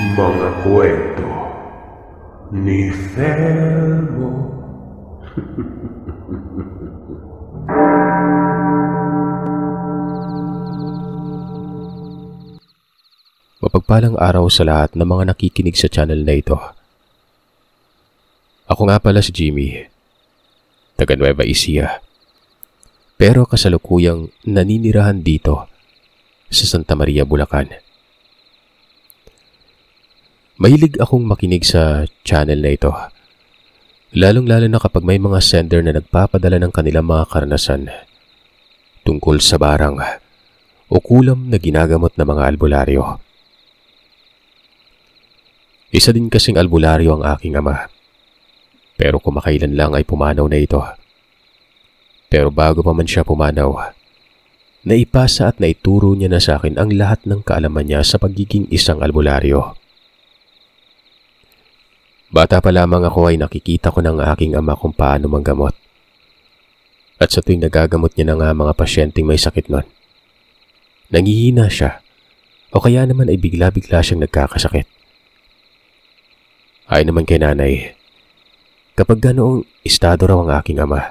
Mga kwento ni Felmo. Mapagpalang araw sa lahat ng mga nakikinig sa channel na ito. Ako nga pala si Jimmy, taga Nueva Ecija, pero kasalukuyang naninirahan dito sa Santa Maria, Bulacan. Mahilig akong makinig sa channel na ito, lalong-lalo na kapag may mga sender na nagpapadala ng kanilang mga karanasan tungkol sa barang o kulam na ginagamot ng mga albularyo. Isa din kasing albularyo ang aking ama, pero kumakailan lang ay pumanaw na ito. Pero bago pa man siya pumanaw, naipasa at naituro niya na sa akin ang lahat ng kaalaman niya sa pagiging isang albularyo. Bata pa lamang ako ay nakikita ko ng aking ama kung paano manggamot. At sa tuwing nagagamot niya na nga mga pasyenteng may sakit nun, nangihina siya o kaya naman ay bigla-bigla siyang nagkakasakit. Ay naman kay nanay, kapag ganoong estado raw ang aking ama,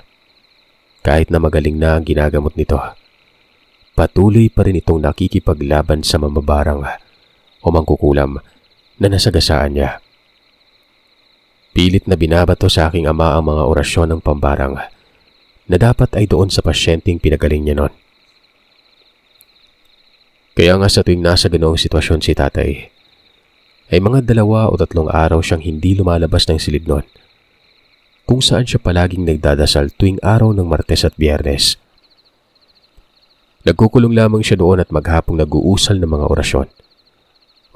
kahit na magaling na ang ginagamot nito, patuloy pa rin itong nakikipaglaban sa mamabarang o mangkukulam na nasagasaan niya. Pilit na binabato sa aking ama ang mga orasyon ng pambarang na dapat ay doon sa pasyenteng pinagaling niya nun. Kaya nga sa tuwing nasa ganoong sitwasyon si tatay, ay mga 2 o 3 araw siyang hindi lumalabas ng silid nun, kung saan siya palaging nagdadasal tuwing araw ng Martes at Biyernes. Nagkukulong lamang siya doon at maghapong nag-uusal ng mga orasyon.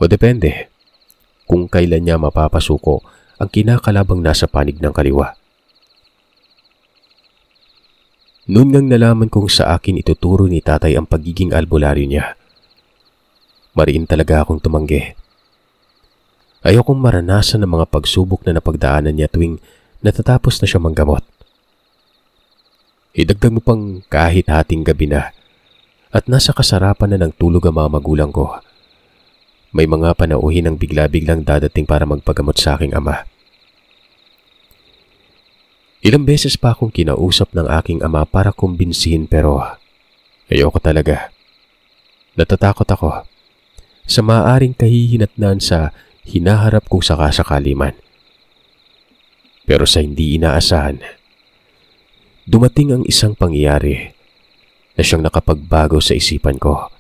O depende kung kailan niya mapapasuko ang kinakalabang nasa panig ng kaliwa. Noon ngang nalaman kong sa akin ituturo ni tatay ang pagiging albularyo niya, mariin talaga akong tumanggi. Ayokong maranasan ng mga pagsubok na napagdaanan niya tuwing natatapos na siya manggamot. Idagdag mo pang kahit hating gabi na at nasa kasarapan na ng tulog ang mga magulang ko, may mga panauhin ang bigla-biglang dadating para magpagamot sa aking ama. Ilang beses pa akong kinausap ng aking ama para kumbinsihin pero ayoko talaga. Natatakot ako sa maaaring kahihinatnan sa hinaharap kong sakasakali man. Pero sa hindi inaasahan, dumating ang isang pangyayari na siyang nakapagbago sa isipan ko.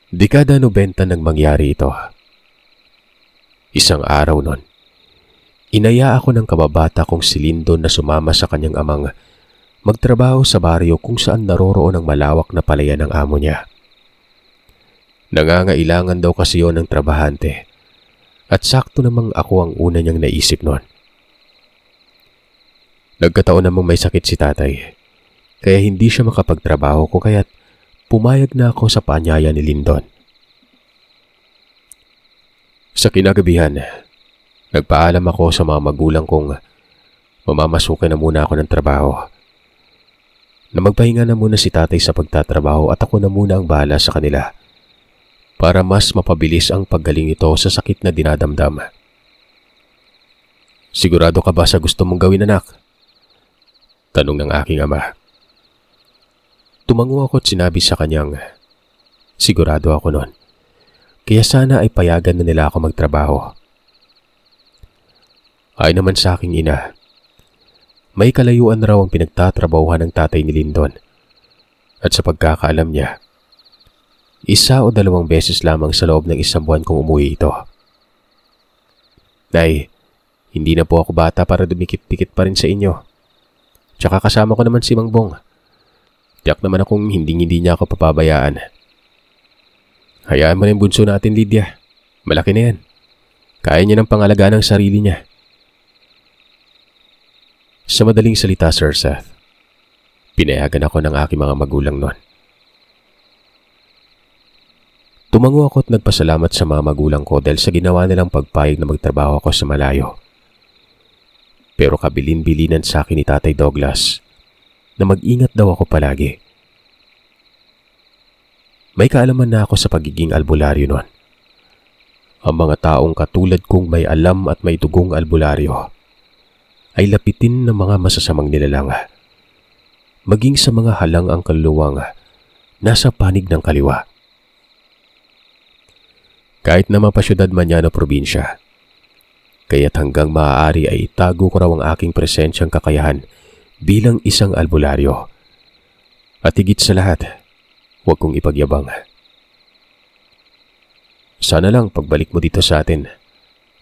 Dekada 90 nang mangyari ito. Isang araw nun, inaya ako ng kababata kong si Lindon na sumama sa kanyang amang magtrabaho sa baryo kung saan naroroon ang malawak na palayan ng amo niya. Nangangailangan daw kasi yon ng trabahante at sakto namang ako ang una niyang naisip nun. Nagkataon namang may sakit si tatay, kaya hindi siya makapagtrabaho ko kaya't pumayag na ako sa paanyaya ni Lindon. Sa kinagabihan, nagpaalam ako sa mga magulang kong mamamasukin na muna ako ng trabaho. Na magpahinga na muna si tatay sa pagtatrabaho at ako na muna ang bahala sa kanila para mas mapabilis ang paggaling nito sa sakit na dinadamdam. Sigurado ka ba sa gusto mong gawin, anak? Tanong ng aking ama. Tumango ako at sinabi sa kanyang, sigurado ako nun. Kaya sana ay payagan na nila ako magtrabaho. Ay naman sa aking ina, may kalayuan raw ang pinagtatrabahuhan ng tatay ni Lindon. At sa pagkakaalam niya, 1 o 2 beses lamang sa loob ng 1 buwan kong umuwi ito. Nay, hindi na po ako bata para dumikit-dikit pa rin sa inyo. Tsaka kasama ko naman si Mang Bong. Tiyak naman akong hindi niya ako papabayaan. Hayaan mo na yung bunso natin, Lydia. Malaki na yan. Kaya niya ng pangalagaan ng sarili niya. Sa madaling salita, Sir Seth, pinayagan ako ng aking mga magulang noon. Tumango ako at nagpasalamat sa mga magulang ko dahil sa ginawa nilang pagpayag na magtrabaho ako sa malayo. Pero kabilin-bilinan sa akin ni Tatay Douglas na mag-ingat daw ako palagi. May kaalaman na ako sa pagiging albularyo noon. Ang mga taong katulad kong may alam at may dugong albularyo ay lapitin ng mga masasamang nilalang, maging sa mga halang ang kaluluwang nasa panig ng kaliwa. Kahit na mapasyudad man yan o probinsya, kaya't hanggang maaari ay itago ko raw ang aking presensyang kakayahan bilang isang albularyo. At higit sa lahat, huwag kong ipagyabang. Sana lang pagbalik mo dito sa atin,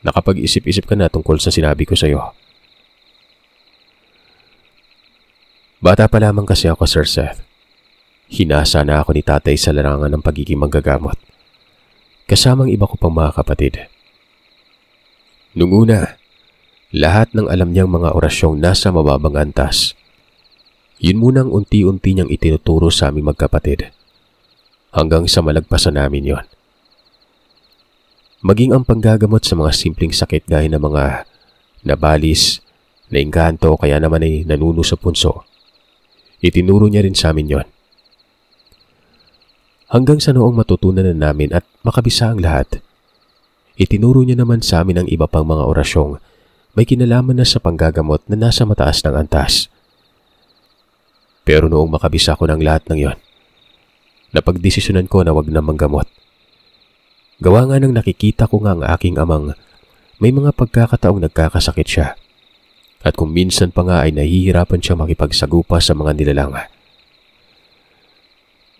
nakapag-isip-isip ka na tungkol sa sinabi ko sa iyo. Bata pa lamang kasi ako, Sir Seth. Hinasa na ako ni tatay sa larangan ng pagiging manggagamot, kasamang iba ko pang mga kapatid. Nung una, lahat ng alam niyang mga orasyong nasa mababang antas, yun munang unti-unti niyang itinuturo sa aming magkapatid, hanggang sa malagpasan namin yon. Maging ang panggagamot sa mga simpleng sakit gaya ng mga nabalis, naingkanto o kaya naman ay nanuno sa punso, itinuro niya rin sa amin yon. Hanggang sa noong matutunan na namin at makabisa ang lahat, itinuro niya naman sa amin ang iba pang mga orasyong may kinalaman na sa panggagamot na nasa mataas ng antas. Pero noong makabisa ko ng lahat ng yon, napagdesisyonan ko na wag na manggamot. Gawa nga nang nakikita ko nga ang aking amang may mga pagkakataong nagkakasakit siya, at kung minsan pa nga ay nahihirapan siya makipagsagupa sa mga nilalang.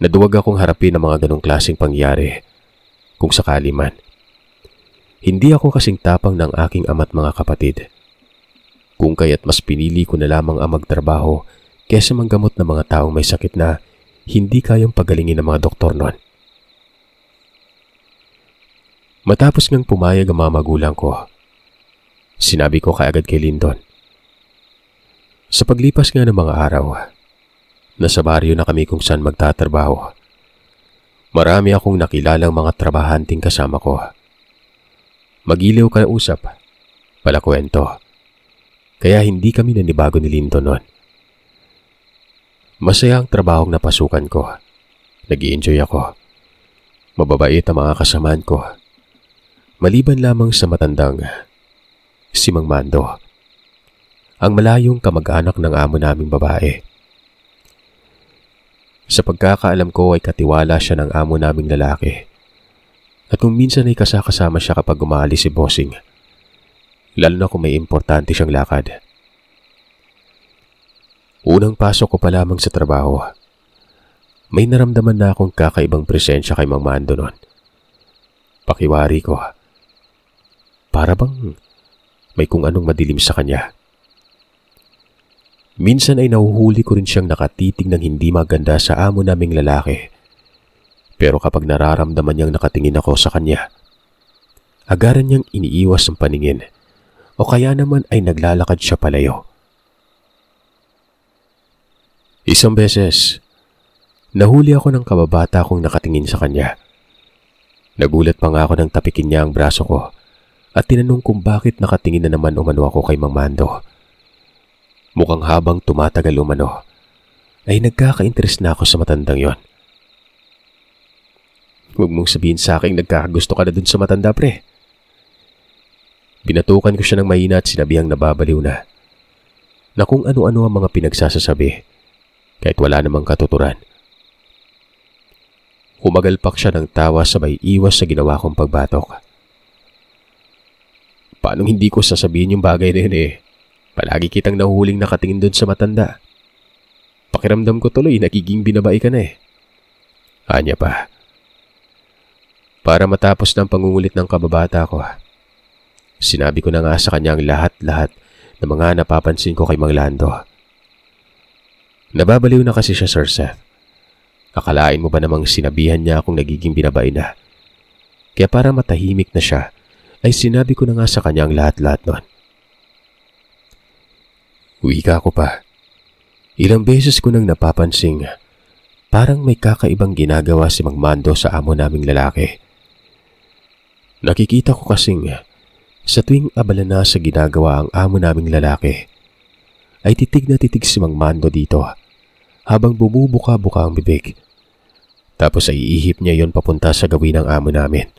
Naduwag akong harapin ang mga ganong klaseng pangyari kung sakali man. Hindi ako kasing tapang ng aking ama't mga kapatid, kung kaya't mas pinili ko na lamang ang magtrabaho kesa manggamot ng mga taong may sakit na hindi kayang pagalingin ng mga doktor noon. Matapos ngang pumayag ang mga magulang ko, sinabi ko kaagad kay Lyndon. Sa paglipas nga ng mga araw, nasa baryo na kami kung saan magtatrabaho. Marami akong nakilalang mga trabahanting kasama ko. Magiliw ka usap, palakwento. Kaya hindi kami nanibago ni Lyndon noon. Masaya ang trabahong napasukan ko. Nag-i-enjoy ako. Mababait ang mga kasamaan ko. Maliban lamang sa matandang si Mang Mando, ang malayong kamag-anak ng amo naming babae. Sa pagkakaalam ko ay katiwala siya ng amo naming lalaki, at kung minsan ay kasakasama siya kapag umaalis si Bossing, lalo na kung may importante siyang lakad. Unang pasok ko pa lamang sa trabaho, may naramdaman na akong kakaibang presensya kay Mang Mando noon. Pakiwari ko, para bang may kung anong madilim sa kanya. Minsan ay nahuhuli ko rin siyang nakatitig ng hindi maganda sa amo naming lalaki. Pero kapag nararamdaman niyang nakatingin ako sa kanya, agaran niyang iniiwas ang paningin o kaya naman ay naglalakad siya palayo. Isang beses, nahuli ako ng kababata kong nakatingin sa kanya. Nagulat pa nga ako nang tapikin niya ang braso ko at tinanong kung bakit nakatingin na naman umano ako kay Mang Mando. Mukhang habang tumatagal umano, ay nagkaka-interest na ako sa matandang yon. Huwag mong sabihin sa akin nagkakagusto ka na dun sa matanda, pre. Binatukan ko siya ng mahina at sinabihang nababaliw na kung ano-ano ang mga pinagsasasabi kahit wala namang katuturan. Humagalpak siya ng tawa sabay iwas sa ginawa kong pagbatok. Paano hindi ko sasabihin yung bagay na yun eh? Palagi kitang nahuhuling nakatingin dun sa matanda. Pakiramdam ko tuloy nagiging binabae ka na eh. Anya pa. Para matapos ng pangungulit ng kababata ko, sinabi ko na nga sa kanya ang lahat-lahat ng mga napapansin ko kay Mang Lando. Nababaliw na kasi siya, Sir Seth. Akalain mo ba namang sinabihan niya akong nagiging binabae na? Kaya para matahimik na siya, ay sinabi ko na nga sa kanya ang lahat-lahat nun. Wika ko pa. Ilang beses ko nang napapansing parang may kakaibang ginagawa si Mang Mando sa amo naming lalaki. Nakikita ko kasing sa tuwing abala na sa ginagawa ang amo naming lalaki, ay titig na titig si Mang Mando dito habang bumubuka-buka ang bibig. Tapos ay iihip niya yon papunta sa gawin ng amo namin.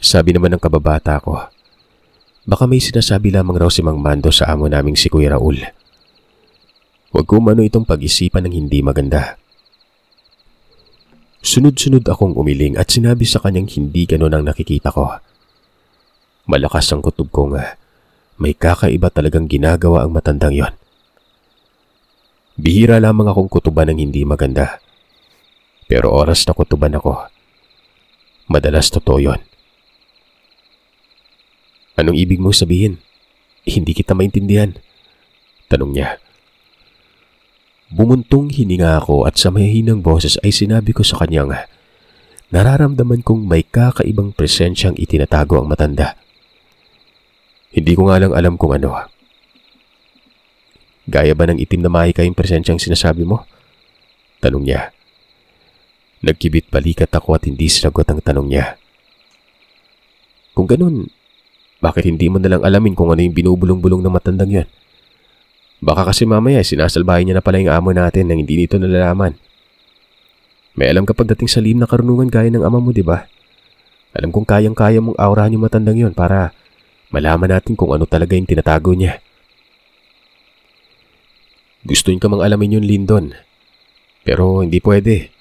Sabi naman ng kababata ko, baka may sinasabi lamang raw si Mang Mando sa amo naming si Kuya Raul. Huwag ko umano itong pag-isipan ng hindi maganda. Sunod-sunod akong umiling at sinabi sa kanyang hindi ganun ang nakikita ko. Malakas ang kutob kong may kakaiba talagang ginagawa ang matandang yon. Bihira lamang akong kutuban ng hindi maganda. Pero oras na kutuban ako, madalas totoo yun. Anong ibig mong sabihin? Hindi kita maintindihan. Tanong niya. Bumuntong hininga ako at sa mahihinang boses ay sinabi ko sa kanyang nararamdaman kong may kakaibang presensyang itinatago ang matanda. Hindi ko nga lang alam kung ano. Gaya ba ng itim na mahika yung presensyang sinasabi mo? Tanong niya. Nagkibit balikat ako at hindi sinagot ang tanong niya. Kung ganun, bakit hindi mo nalang alamin kung ano yung binubulong-bulong ng matandang yon? Baka kasi mamaya sinasalbahin niya na pala yung amo natin nang hindi nito nalalaman. May alam ka pagdating sa lihim na karunungan gaya ng ama mo, di ba? Alam kong kayang-kaya mong aurahan yung matandang yon para malaman natin kung ano talaga yung tinatago niya. Gusto niyo ka mang alamin yun, Lindon. Pero hindi pwede.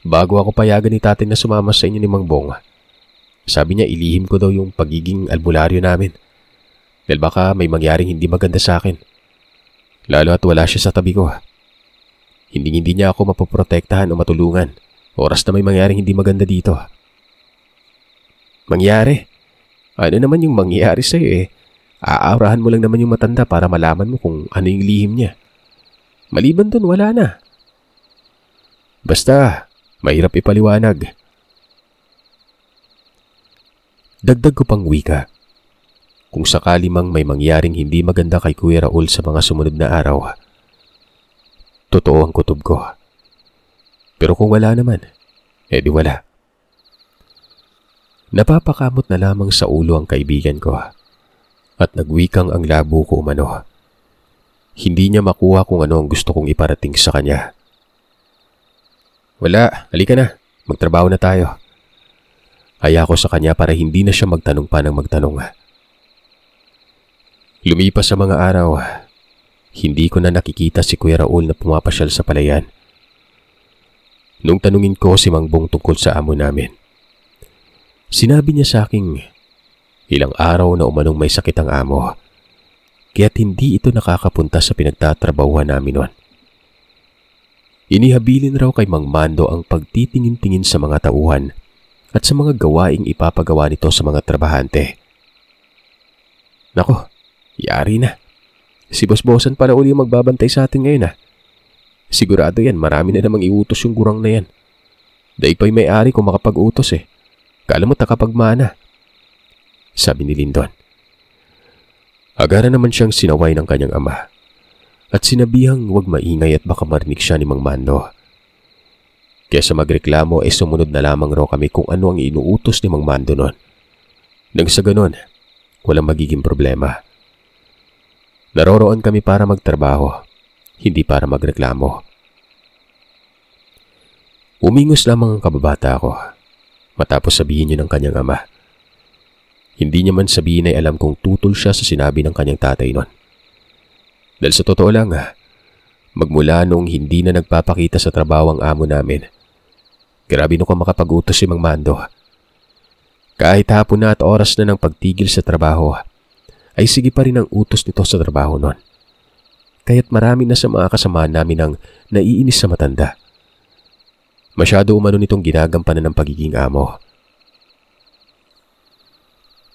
Bago ako payagan ni tatay na sumama sa inyo ni Mang Bong, sabi niya ilihim ko daw yung pagiging albularyo namin. Dahil baka may mangyaring hindi maganda sa akin. Lalo at wala siya sa tabi ko. Hindi niya ako mapoprotektahan o matulungan. Oras na may mangyaring hindi maganda dito. Mangyari? Ano naman yung mangyayari sa'yo Aaurahan mo lang naman yung matanda para malaman mo kung ano yung lihim niya. Maliban dun, wala na. Basta, mahirap ipaliwanag. Dagdag ko pang wika. Kung sakali mang may mangyaring hindi maganda kay Kuya Raul sa mga sumunod na araw, totoo ang kutob ko. Pero kung wala naman, edi wala. Napapakamot na lamang sa ulo ang kaibigan ko at nagwikang ang labo ko umano. Hindi niya makuha kung ano ang gusto kong iparating sa kanya. Wala, halika na. Magtrabaho na tayo. Haya ko sa kanya para hindi na siya magtanong pa ng magtanong. Lumipas sa mga araw, hindi ko na nakikita si Kuya Raul na pumapasyal sa palayan. Nung tanungin ko si Mang Bong tungkol sa amo namin, sinabi niya sa aking ilang araw na umanong may sakit ang amo, kaya't hindi ito nakakapunta sa pinagtatrabahuhan namin noon. Inihabilin raw kay Mang Mando ang pagtitingin-tingin sa mga tauhan at sa mga gawaing ipapagawa nito sa mga trabahante. Nako, yari na. Si Boss Bosan pala uli yung magbabantay sa atin ngayon Sigurado yan, marami na namang iutos yung gurang na yan. Daig pa'y may-ari kung makapag-utos Kala mo takapagmana. Sabi ni Lindon. Agara naman siyang sinaway ng kanyang ama at sinabihang huwag maingay at baka marinig siya ni Mang Mando. Kesa magreklamo sumunod na lamang raw kami kung ano ang inuutos ni Mang Mando noon. Nang sa ganon, walang magiging problema. Naroroon kami para magtrabaho, hindi para magreklamo. Umingos lamang ang kababata ko matapos sabihin niya ng kanyang ama. Hindi niya man sabihin ay alam kong tutol siya sa sinabi ng kanyang tatay noon. Dahil sa totoo lang, magmula noong hindi na nagpapakita sa trabaho ang amo namin, grabe nung makapag-utos si Mang Mando. Kahit hapon na at oras na ng pagtigil sa trabaho, ay sige pa rin ang utos nito sa trabaho noon. Kaya't marami na sa mga kasamahan namin ang naiinis sa matanda. Masyado umano nitong ginagampanan ng pagiging amo.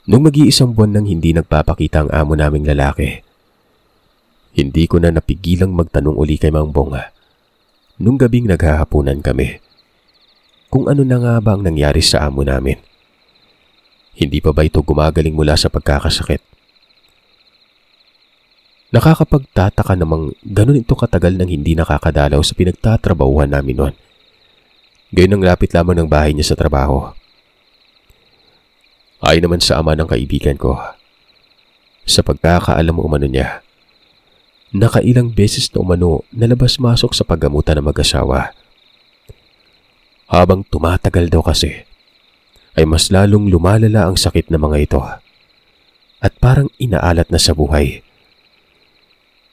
Nung mag-iisang buwan nang hindi nagpapakita ang amo naming lalaki, hindi ko na napigilang magtanong uli kay Mang Bong nung gabing naghahapunan kami kung ano na nga ba ang nangyari sa amo namin. Hindi pa ba ito gumagaling mula sa pagkakasakit? Nakakapagtataka namang ganun ito katagal nang hindi nakakadalaw sa pinagtatrabahuhan namin noon. Gayun ang lapit lamang ng bahay niya sa trabaho. Ayon naman sa ama ng kaibigan ko, sa pagkakaalam mo umano niya, nakailang beses na umano nalabas-masok sa paggamutan ng mag-asawa. Habang tumatagal daw kasi, ay mas lalong lumalala ang sakit ng mga ito at parang inaalat na sa buhay.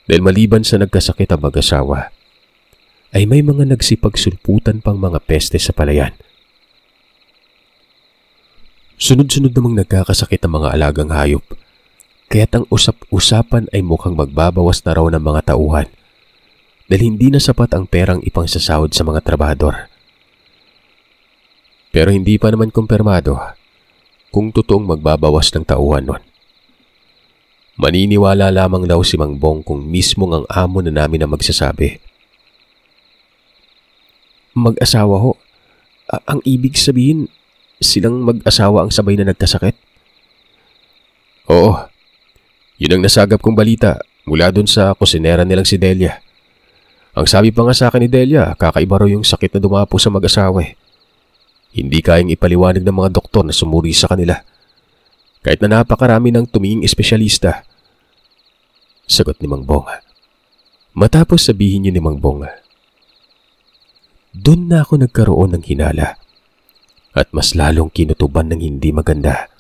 Dahil maliban sa nagkasakit ang mag-asawa, ay may mga nagsipagsulputan pang mga peste sa palayan. Sunod-sunod namang nagkakasakit ang mga alagang hayop, kaya't ang usap-usapan ay mukhang magbabawas na raw ng mga tauhan dahil hindi na sapat ang perang ipangsasahod sa mga trabahador. Pero hindi pa naman kumpirmado kung totoong magbabawas ng tauhan nun. Maniniwala lamang daw si Mang Bong kung mismo ang amo na namin ang magsasabi. Mag-asawa ho? Ang ibig sabihin, silang mag-asawa ang sabay na nagkasakit? Oo, yun ang nasagap kong balita mula dun sa kusinera nilang si Delia. Ang sabi pa nga sa akin ni Delia, kakaiba raw yung sakit na dumapo sa mag-asawa eh. Hindi kayang ipaliwanag ng mga doktor na sumuri sa kanila. Kahit na napakarami ng tuminging espesyalista. Sagot ni Mang Bong. Matapos sabihin niyo ni Mang Bong, doon na ako nagkaroon ng hinala at mas lalong kinutuban ng hindi maganda.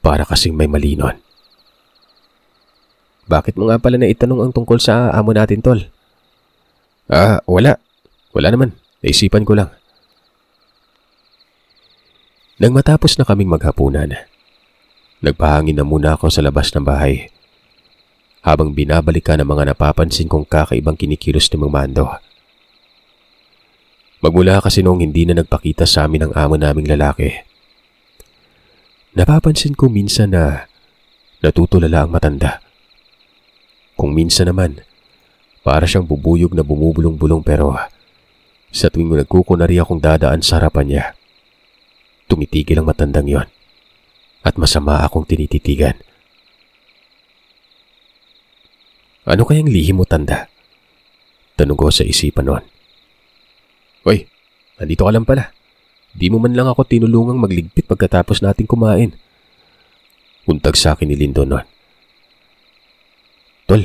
Para kasing may mali nun. Bakit mo nga pala na itanong ang tungkol sa amo natin, Tol? Wala. Wala naman. Naisipan ko lang. Nang matapos na kaming maghapunan, nagpahangin na muna ako sa labas ng bahay habang binabalikan ang mga napapansin kong kakaibang kinikilos ni Mang Mando. Magmula kasi noong hindi na nagpakita sa amin ang amo naming lalaki, napapansin ko minsan na natutulala ang matanda. Kung minsan naman, para siyang bubuyog na bumubulong-bulong pero sa tuwing nagkukunari akong dadaan sa harapan niya, tumitigil ang matandang yon at masama akong tinititigan. Ano kayang lihim mo, tanda? Tanong ko sa isipan noon. Hoy, nandito ka lang pala. Di mo man lang ako tinulungang magligpit pagkatapos nating kumain. Untag sa akin ni Lindon noon. Tol,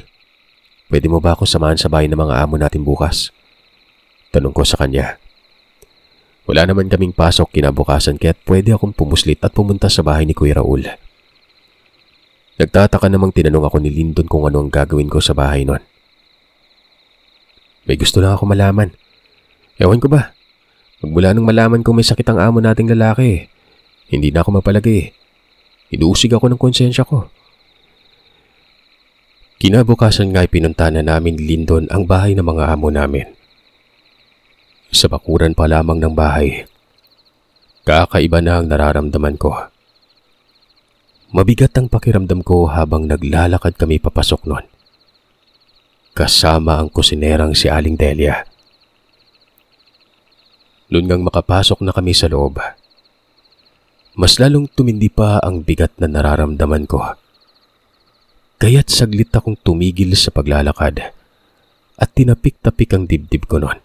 pwede mo ba ako samahan sa bahay ng mga amo natin bukas? Tanong ko sa kanya. Wala naman kaming pasok kinabukasan kaya't pwede akong pumuslit at pumunta sa bahay ni Kuya Raul. Nagtataka namang tinanong ako ni Lindon kung ano ang gagawin ko sa bahay nun. May gusto lang ako malaman. Ewan ko ba? Magmula nung malaman kong may sakit ang amo nating lalaki, hindi na ako mapalagi. Inuusig ako ng konsensya ko. Kinabukasan nga'y pinunta na namin ni Lindon ang bahay ng mga amo namin. Sa bakuran pa lamang ng bahay, kakaiba na ang nararamdaman ko. Mabigat ang pakiramdam ko habang naglalakad kami papasok nun. Kasama ang kusinerang si Aling Delia. Noon ngang makapasok na kami sa loob, mas lalong tumindi pa ang bigat na nararamdaman ko. Kaya't saglit akong tumigil sa paglalakad at tinapik-tapik ang dibdib ko noon.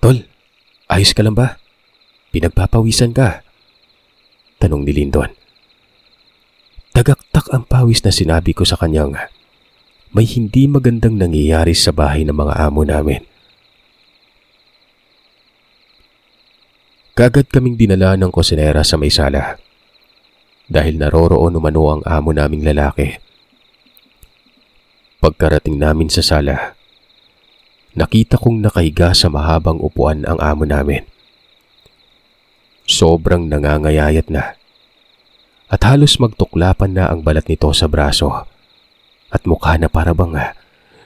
Tol, ayos ka lang ba? Pinagpapawisan ka? Tanong ni Lindon. Tagaktak ang pawis na sinabi ko sa kanyang may hindi magandang nangyayari sa bahay ng mga amo namin. Kaagad kaming dinala ng kusinera sa may sala dahil naroroon umano ang amo naming lalaki. Pagkarating namin sa sala, nakita kong nakahiga sa mahabang upuan ang amo namin. Sobrang nangangayayat na at halos magtuklapan na ang balat nito sa braso at mukha na parabang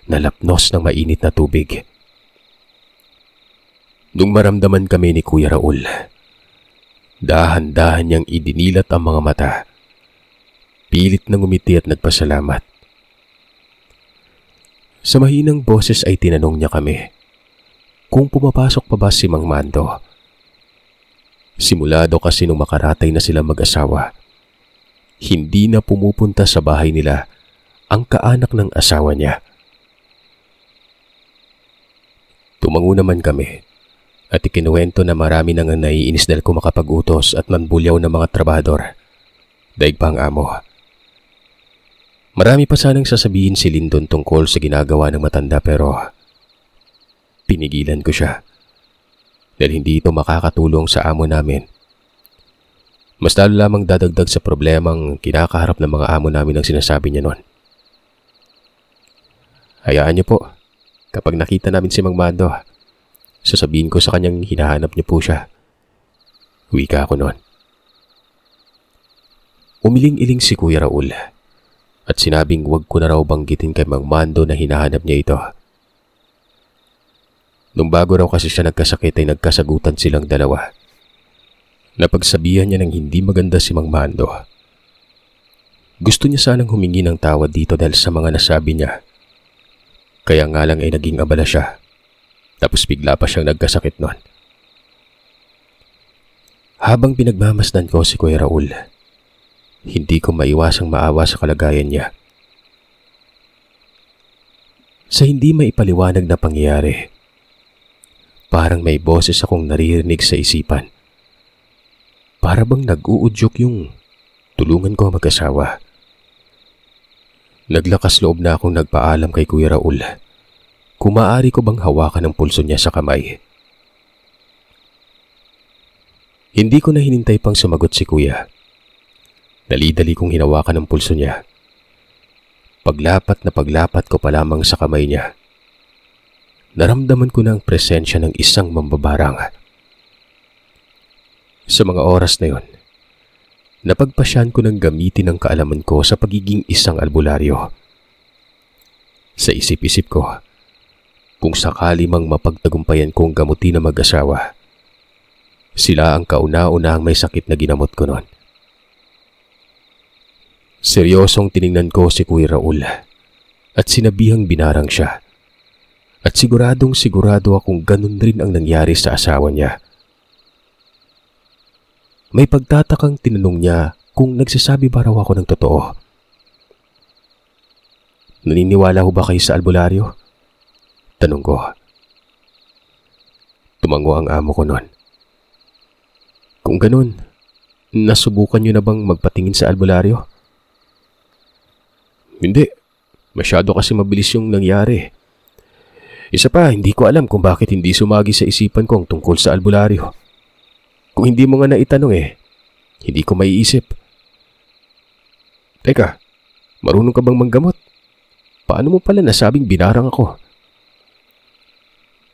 nalapnos ng mainit na tubig. Nung maramdaman kami ni Kuya Raul, dahan-dahan niyang idinilat ang mga mata. Pilit na ngumiti at nagpasalamat. Sa mahinang boses ay tinanong niya kami kung pumapasok pa ba si Mang Mando. Simula daw kasi nung makaratay na sila mag-asawa, hindi na pumupunta sa bahay nila ang kaanak ng asawa niya. Tumango naman kami at ikinuwento na marami nang naiinis dahil ko makapag-utos at manbulyaw ng mga trabahador. Daig pa ang amo. Marami pa sanang sasabihin si Lindon tungkol sa ginagawa ng matanda pero pinigilan ko siya dahil hindi ito makakatulong sa amo namin. Mas lalo lamang dadagdag sa problemang kinakaharap ng mga amo namin ang sinasabi niya noon. Hayaan niyo po, kapag nakita namin si Mang Mando, sasabihin ko sa kanyang hinahanap niyo po siya. Wika ako noon. Umiling-iling si Kuya Raul at sinabing huwag ko na raw banggitin kay Mang Mando na hinahanap niya ito. Nung bago raw kasi siya nagkasakit ay nagkasagutan silang dalawa. Napagsabihan niya ng hindi maganda si Mang Mando. Gusto niya sanang humingi ng tawad dito dahil sa mga nasabi niya. Kaya nga lang ay naging abala siya. Tapos bigla pa siyang nagkasakit noon. Habang pinagmamasdan ko si Kuya Raul, hindi ko maiwasang maawa sa kalagayan niya. Sa hindi maipaliwanag na pangyayari, parang may boses akong naririnig sa isipan. Para bang nag-uudyok yung tulungan ko mag-asawa. Naglakas loob na akong nagpaalam kay Kuya Raul. Kung maaari ko bang hawakan ang pulso niya sa kamay. Hindi ko na hinintay pang sumagot si Kuya. Dali-dali kong hinawakan ang pulso niya. Paglapat na paglapat ko pa lamang sa kamay niya, naramdaman ko na ang presensya ng isang mambabarang. Sa mga oras na yon, napagpasyan ko ng gamitin ang kaalaman ko sa pagiging isang albularyo. Sa isip-isip ko, kung sakali mang mapagtagumpayan kong gamutin na mag-asawa, sila ang kauna-unahang may sakit na ginamot ko noon. Seryosong tiningnan ko si Kuya Raul at sinabihang binarang siya. At siguradong sigurado akong ganun rin ang nangyari sa asawa niya. May pagtatakang tinanong niya kung nagsasabi ba raw ako ng totoo. Naniniwala ho ba kayo sa albularyo? Tanong ko. Tumango ang amo ko noon. Kung ganun, nasubukan niyo na bang magpatingin sa albularyo? Hindi. Masyado kasi mabilis yung nangyari. Isa pa, hindi ko alam kung bakit hindi sumagi sa isipan ko ang tungkol sa albularyo. Kung hindi mo nga naitanong hindi ko maiisip. Teka, marunong ka bang manggamot? Paano mo pala nasabing binarang ako?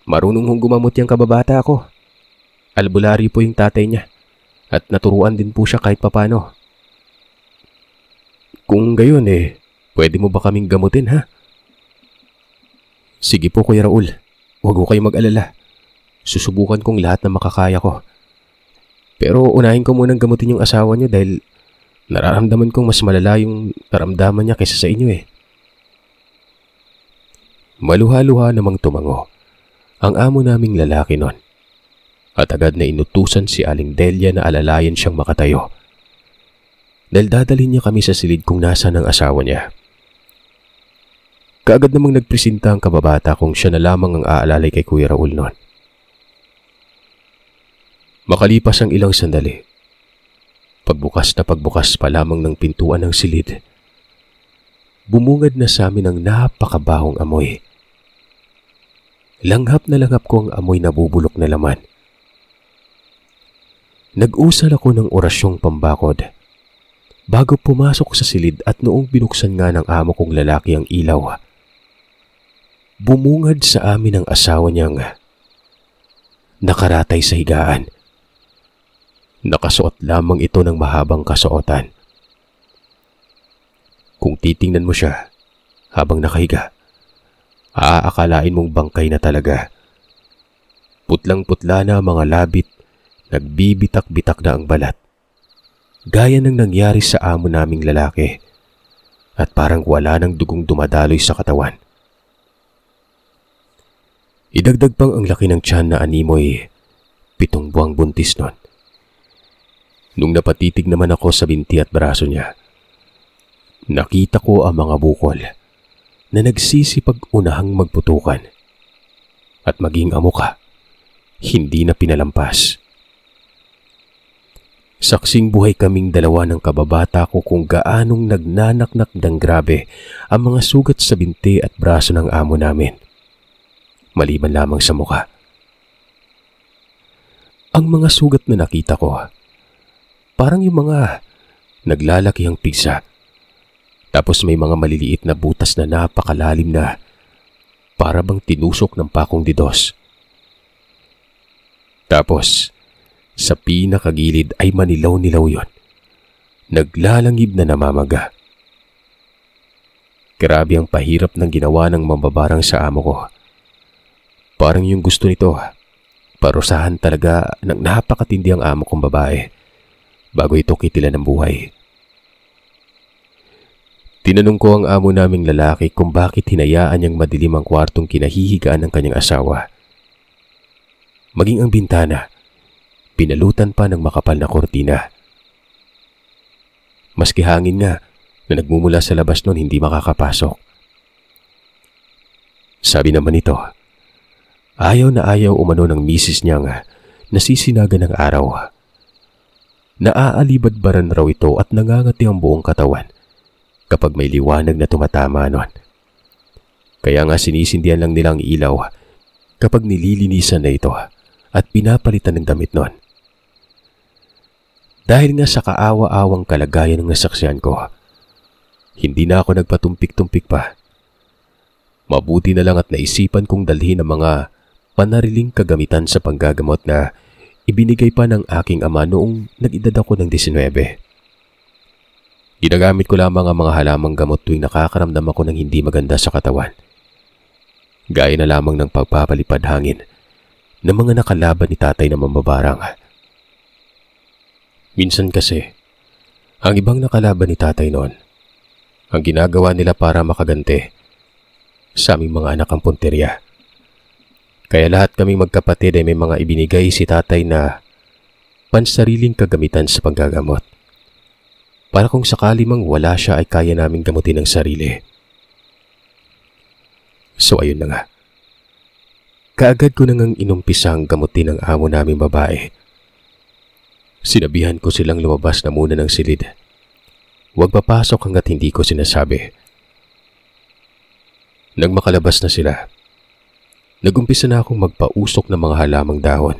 Marunong hong gumamot yung kababata ako. Albularyo po yung tatay niya at naturuan din po siya kahit papano. Kung gayon pwede mo ba kaming gamutin ha? Sige po Kuya Raul, huwag ko kayo mag-alala. Susubukan kong lahat na makakaya ko. Pero unahin ko munang gamutin yung asawa niyo dahil nararamdaman kong mas malala yung naramdaman niya kaysa sa inyo Maluha-luha namang tumango ang amo naming lalaki nun. At agad na inutusan si Aling Delia na alalayan siyang makatayo. Dahil dadalhin niya kami sa silid kung nasaan ang asawa niya. Kaagad namang nagpresenta ang kababata kung siya na lamang ang aalalay kay Kuya Raul noon. Makalipas ang ilang sandali, pagbukas na pagbukas pa lamang ng pintuan ng silid, bumungad na sa amin ang napakabahong amoy. Langhap na langhap ko ang amoy na bubulok na laman. Nag-usal ako ng orasyong pambakod bago pumasok sa silid at noong binuksan nga ng amo kong lalaki ang ilaw, bumungad sa amin ang asawa niyang nakaratay sa higaan. Nakasuot lamang ito ng mahabang kasuotan. Kung titingnan mo siya habang nakahiga, aakalain mong bangkay na talaga. Putlang-putla na mga labit, nagbibitak-bitak na ang balat. Gaya ng nangyari sa amo naming lalaki at parang wala ng dugong dumadaloy sa katawan. Idagdag pang ang laki ng tiyan na animoy, 7 buwang buntis nun. Nung napatitig naman ako sa binti at braso niya, nakita ko ang mga bukol na nagsisipag-unahang magputukan at maging amuka, hindi na pinalampas. Saksing buhay kaming dalawa ng kababata ko kung gaanong nagnanaknak ng grabe ang mga sugat sa binti at braso ng amo namin, maliban lamang sa mukha. Ang mga sugat na nakita ko, parang yung mga naglalakihang pigsa. Tapos may mga maliliit na butas na napakalalim na para bang tinusok ng pakong didos. Tapos, sa pinakagilid ay manilaw-nilaw yon. Naglalangib na namamaga. Grabe ang pahirap ng ginawa ng mambabarang sa amo ko. Parang yung gusto nito, parusahan talaga ng napakatindi ang amo kong babae bago ito kitilan ng buhay. Tinanong ko ang amo naming lalaki kung bakit hinayaan niyang madilim ang kwartong kinahihigaan ng kanyang asawa. Maging ang bintana, pinalutan pa ng makapal na kortina. Maski hangin nga na nagmumula sa labas noon hindi makakapasok. Sabi naman nito, ayaw na ayaw umano ng misis niyang nasisinaga ng araw. Naaalibadbaran raw ito at nangangati ang buong katawan kapag may liwanag na tumatama noon. Kaya nga sinisindihan lang nilang ilaw kapag nililinisan na ito at pinapalitan ng damit noon. Dahil nga sa kaawa-awang kalagayan ng nasaksihan ko, hindi na ako nagpatumpik-tumpik pa. Mabuti na lang at naisipan kong dalhin ang mga panariling kagamitan sa panggagamot na ibinigay pa ng aking ama noong nag-edad ako ng 19. Ginagamit ko lamang ang mga halamang gamot tuwing nakakaramdam ako ng hindi maganda sa katawan. Gaya na lamang ng pagpapalipad hangin ng mga nakalaban ni tatay na mambabarang. Minsan kasi, ang ibang nakalaban ni tatay noon, ang ginagawa nila para makaganti sa aming mga anak ang punteriya. Kaya lahat kaming magkapatid ay may mga ibinigay si tatay na pansariling kagamitan sa panggagamot. Para kung sakali mang wala siya ay kaya naming gamutin ng sarili. So ayun na nga. Kaagad ko nang inumpisang gamutin ang amo naming babae. Sinabihan ko silang lumabas na muna ng silid. Huwag papasok hanggat hindi ko sinasabi. Nang makalabas na sila, nagumpisa na akong magpausok ng mga halamang dahon.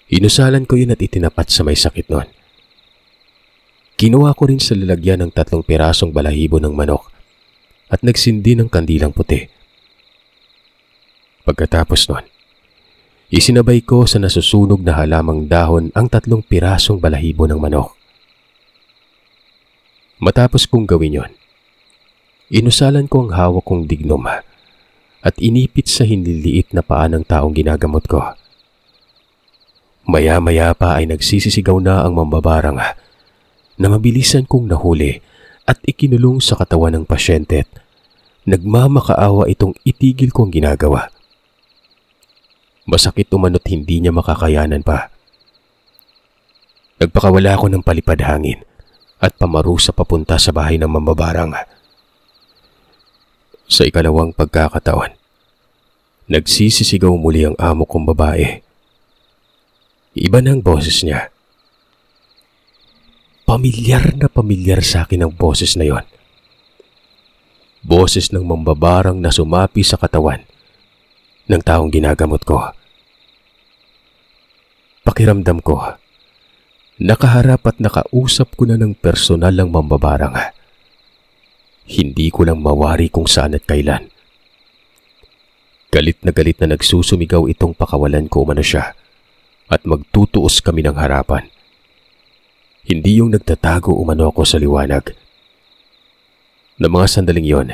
Inusalan ko yun at itinapat sa may sakit nun. Kinuha ko rin sa lalagyan ng 3 pirasong balahibo ng manok at nagsindi ng kandilang puti. Pagkatapos nun, isinabay ko sa nasusunog na halamang dahon ang 3 pirasong balahibo ng manok. Matapos kong gawin yon, inusalan ko ang hawak kong dignom at inipit sa hinliliit na paa ng taong ginagamot ko. Maya-maya pa ay nagsisisigaw na ang mambabarang na mabilisan kong nahuli at ikinulong sa katawan ng pasyente at nagmamakaawa itong itigil ko ang ginagawa. Masakit umano't hindi niya makakayanan pa. Nagpakawala ako ng palipad hangin at pamarusa papunta sa bahay ng mambabarang. Sa ikalawang pagkakataon, nagsisisigaw muli ang amo kong babae. Iba na ang boses niya. Pamilyar sa akin ang boses na yon. Boses ng mambabarang na sumapi sa katawan ng taong ginagamot ko. Pakiramdam ko, nakaharap at nakausap ko na ng personal ang mambabarang. Hindi ko lang mawari kung saan at kailan. Galit na nagsusumigaw itong pakawalan ko umano siya at magtutuos kami ng harapan. Hindi yung nagtatago umano ako sa liwanag. Na mga sandaling yon,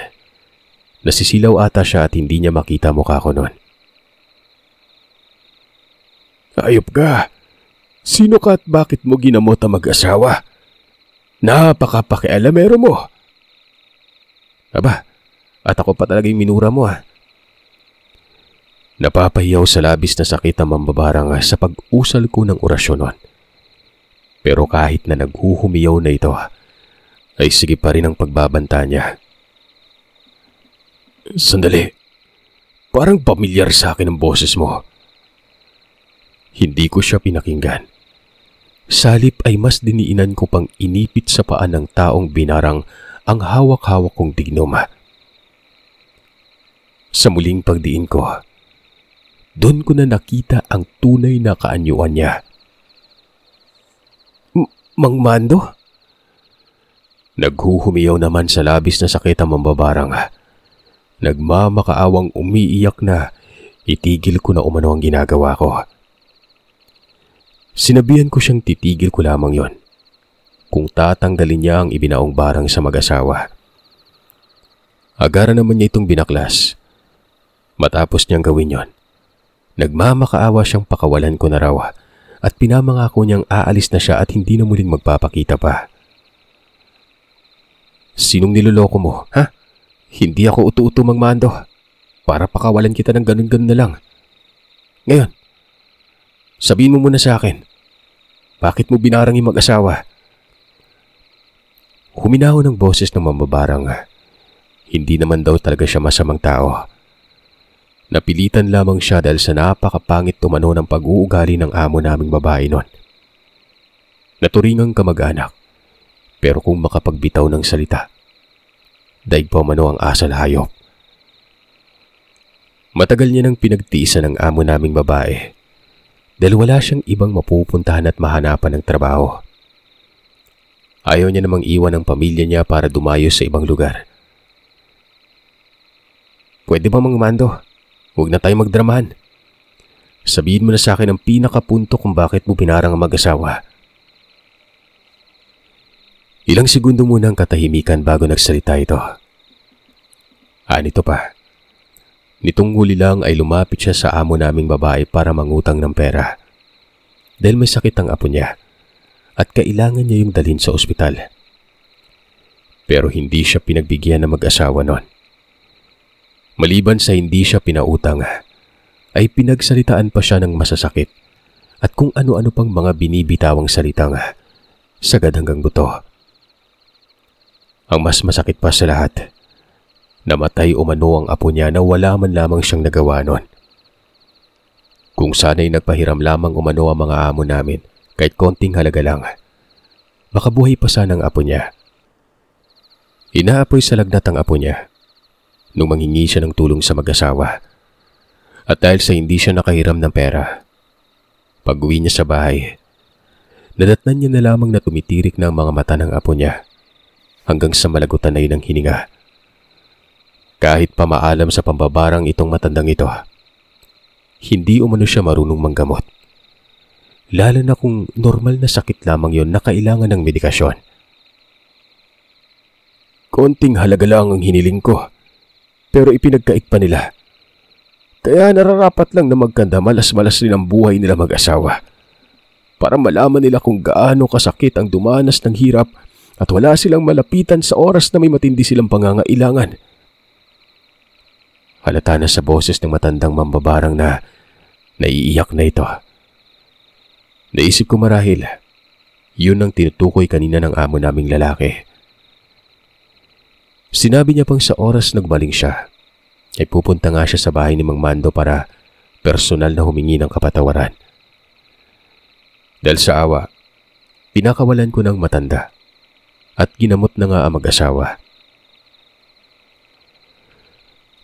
nasisilaw ata siya at hindi niya makita mukha ko noon. Ayop ka! Sino ka at bakit mo ginamot ang mag-asawa? Napaka-pakialamero mo! Aba, at ako pa talagang minura mo Napapahiyaw sa labis na sakit ang mambabarang sa pag-usal ko ng orasyon noon. Pero kahit na naghuhumiyaw na ito, ay sige pa rin ang pagbabanta niya. Sandali, parang pamilyar sa akin ang boses mo. Hindi ko siya pinakinggan. Salip ay mas diniinan ko pang inipit sa paan ng taong binarang ang hawak-hawak kong dignom. Sa muling pagdiin ko, Doon ko na nakita ang tunay na kaanyuan niya. Mang Mando? Naghuhumiyaw naman sa labis na sakit ang mambabarang. Nagmamakaawang umiiyak na itigil ko na umano ang ginagawa ko. Sinabihan ko siyang titigil ko lamang yon kung tatanggalin niya ang ibinaong barang sa mag-asawa. Agaran naman niya itong binaklas. Matapos niyang gawin yon, nagmamakaawa siyang pakawalan ko na raw at pinamangako niyang aalis na siya at hindi na muling magpapakita pa. Sinong niloloko mo, ha? Hindi ako utu-utu, Mang Mando. Para pakawalan kita ng ganun-ganun na lang. Ngayon, sabihin mo muna sa akin, bakit mo binarang yung mag-asawa? Huminaho ng boses ng mambabarang. Hindi naman daw talaga siya masamang tao. Napilitan lamang siya dahil sa napakapangit tumano ng pag-uugali ng amo naming babae nun. Naturingang kamag-anak, pero kung makapagbitaw ng salita, daig pa umano ang asal hayop. Matagal niya nang pinagtiisan ng amo naming babae dahil wala siyang ibang mapupuntahan at mahanapan ng trabaho. Ayaw niya namang iwan ang pamilya niya para dumayo sa ibang lugar. Pwede ba, Mang Mando? Huwag na tayo magdramahan. Sabihin mo na sa akin ang pinakapunto kung bakit mo binarang ang mag-asawa. Ilang segundo muna ang katahimikan bago nagsalita ito. Nito pa. Nitong huli lang ay lumapit siya sa amo naming babae para mangutang ng pera. Dahil may sakit ang apo niya at kailangan niya yung dalhin sa ospital. Pero hindi siya pinagbigyan ng mag-asawa nun. Maliban sa hindi siya pinautang, ay pinagsalitaan pa siya ng masasakit at kung ano-ano pang mga binibitawang salitang sagad hanggang buto. Ang mas masakit pa sa lahat, namatay umano ang apo niya na wala man lamang siyang nagawa nun. Kung sana'y nagpahiram lamang umano ang mga amo namin, kahit konting halaga lang, baka buhay pa sana ang apo niya. Inaapoy sa lagnat ang apo niya nung manghingi siya ng tulong sa mag-asawa. At dahil sa hindi siya nakahiram ng pera, pag-uwi niya sa bahay, nadatnan niya na lamang na tumitirik na ang mga mata ng apo niya hanggang sa malagutan na yun ang hininga. Kahit pa maalam sa pambabarang itong matandang ito, hindi umano siya marunong manggamot. Lalo na kung normal na sakit lamang yon na kailangan ng medikasyon. Konting halaga lang ang hiniling ko, pero ipinagkait pa nila. Kaya nararapat lang na magkanda malas-malas rin ang buhay nila mag-asawa para malaman nila kung gaano kasakit ang dumanas ng hirap at wala silang malapitan sa oras na may matindi silang pangangailangan. Halata na sa boses ng matandang mambabarang na naiiyak na ito. Naisip ko marahil, yun ang tinutukoy kanina ng amo naming lalaki. Sinabi niya pang sa oras nagmaling siya, ay pupunta nga siya sa bahay ni Mang Mando para personal na humingi ng kapatawaran. Dahil sa awa, pinakawalan ko ng matanda at ginamot na nga ang mag-asawa.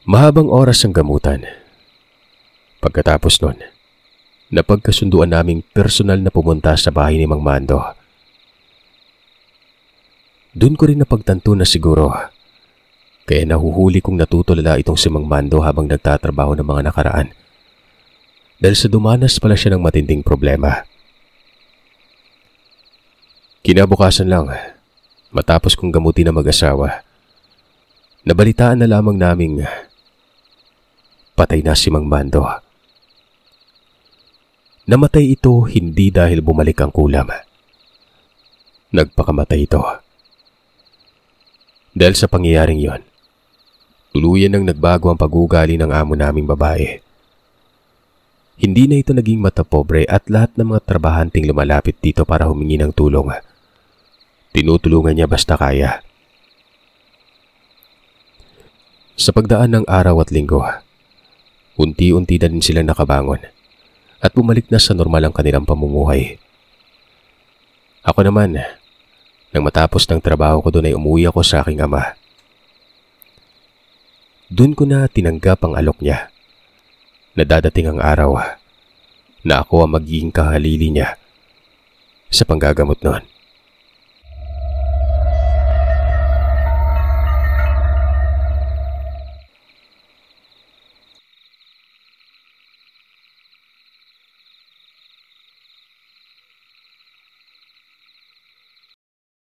Mahabang oras ang gamutan. Pagkatapos nun, napagkasunduan naming personal na pumunta sa bahay ni Mang Mando. Doon ko rin napagtanto na siguro, kaya nahuhuli kong natutulala itong si Mang Mando habang nagtatrabaho ng mga nakaraan. Dahil sa dumanas pala siya ng matinding problema. Kinabukasan lang, matapos kong gamutin ang mag-asawa, nabalitaan na lamang naming patay na si Mang Mando. Namatay ito hindi dahil bumalik ang kulam. Nagpakamatay ito. Dahil sa pangyayaring yon, tuluyan nang nagbago ang pag-uugali ng amo naming babae. Hindi na ito naging matapobre at lahat ng mga trabahanting lumalapit dito para humingi ng tulong, tinutulungan niya basta kaya. Sa pagdaan ng araw at linggo, unti-unti na din silang nakabangon at bumalik na sa normal ang kanilang pamumuhay. Ako naman, nang matapos ng trabaho ko doon ay umuwi ako sa aking ama. Doon ko na tinanggap ang alok niya. na dadating ang araw na ako ang magiging kahalili niya sa panggagamot noon.